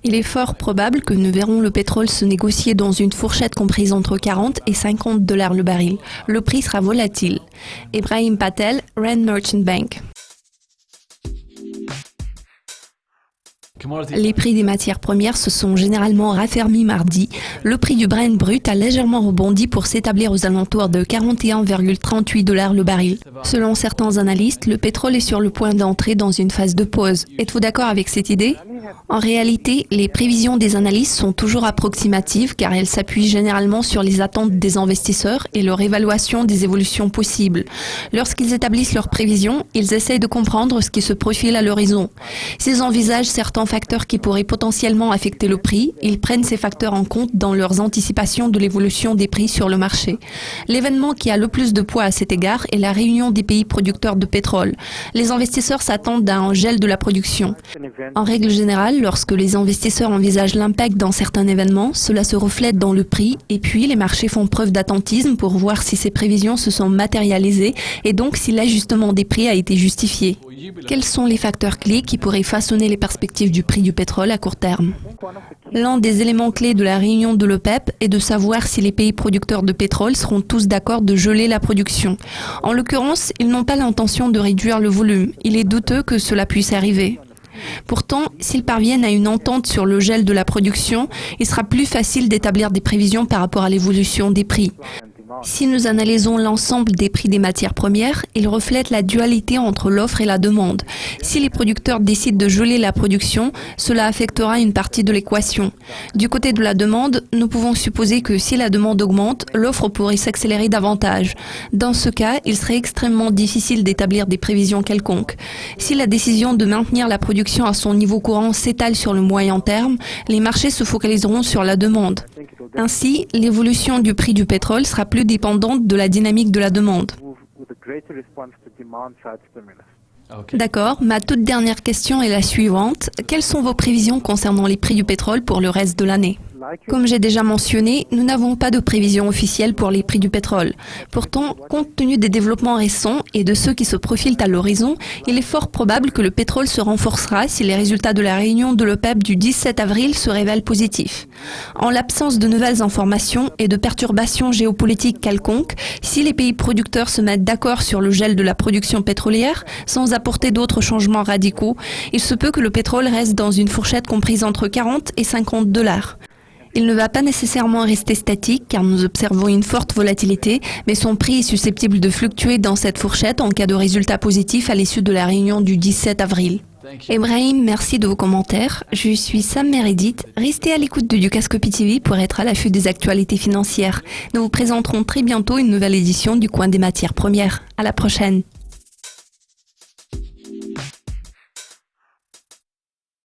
Il est fort probable que nous verrons le pétrole se négocier dans une fourchette comprise entre 40 et 50 dollars le baril. Le prix sera volatile. Ibrahim Patel, Rand Merchant Bank. Les prix des matières premières se sont généralement raffermis mardi. Le prix du Brent brut a légèrement rebondi pour s'établir aux alentours de 41,38 dollars le baril. Selon certains analystes, le pétrole est sur le point d'entrer dans une phase de pause. Êtes-vous d'accord avec cette idée? En réalité, les prévisions des analystes sont toujours approximatives car elles s'appuient généralement sur les attentes des investisseurs et leur évaluation des évolutions possibles. Lorsqu'ils établissent leurs prévisions, ils essayent de comprendre ce qui se profile à l'horizon. S'ils envisagent certains facteurs qui pourraient potentiellement affecter le prix, ils prennent ces facteurs en compte dans leurs anticipations de l'évolution des prix sur le marché. L'événement qui a le plus de poids à cet égard est la réunion des pays producteurs de pétrole. Les investisseurs s'attendent à un gel de la production. En règle générale, lorsque les investisseurs envisagent l'impact dans certains événements, cela se reflète dans le prix et puis les marchés font preuve d'attentisme pour voir si ces prévisions se sont matérialisées et donc si l'ajustement des prix a été justifié. Quels sont les facteurs clés qui pourraient façonner les perspectives du prix du pétrole à court terme? L'un des éléments clés de la réunion de l'OPEP est de savoir si les pays producteurs de pétrole seront tous d'accord de geler la production. En l'occurrence, ils n'ont pas l'intention de réduire le volume. Il est douteux que cela puisse arriver. Pourtant, s'ils parviennent à une entente sur le gel de la production, il sera plus facile d'établir des prévisions par rapport à l'évolution des prix. Si nous analysons l'ensemble des prix des matières premières, ils reflètent la dualité entre l'offre et la demande. Si les producteurs décident de geler la production, cela affectera une partie de l'équation. Du côté de la demande, nous pouvons supposer que si la demande augmente, l'offre pourrait s'accélérer davantage. Dans ce cas, il serait extrêmement difficile d'établir des prévisions quelconques. Si la décision de maintenir la production à son niveau courant s'étale sur le moyen terme, les marchés se focaliseront sur la demande. Ainsi, l'évolution du prix du pétrole sera plus dépendante de la dynamique de la demande. D'accord, ma toute dernière question est la suivante. Quelles sont vos prévisions concernant les prix du pétrole pour le reste de l'année? Comme j'ai déjà mentionné, nous n'avons pas de prévision officielle pour les prix du pétrole. Pourtant, compte tenu des développements récents et de ceux qui se profilent à l'horizon, il est fort probable que le pétrole se renforcera si les résultats de la réunion de l'OPEP du 17 avril se révèlent positifs. En l'absence de nouvelles informations et de perturbations géopolitiques quelconques, si les pays producteurs se mettent d'accord sur le gel de la production pétrolière, sans apporter d'autres changements radicaux, il se peut que le pétrole reste dans une fourchette comprise entre 40 et 50 dollars. Il ne va pas nécessairement rester statique car nous observons une forte volatilité, mais son prix est susceptible de fluctuer dans cette fourchette en cas de résultats positifs à l'issue de la réunion du 17 avril. Ibrahim, merci de vos commentaires. Je suis Sam Meredith. Restez à l'écoute de Dukascopy TV pour être à l'affût des actualités financières. Nous vous présenterons très bientôt une nouvelle édition du Coin des matières premières. À la prochaine.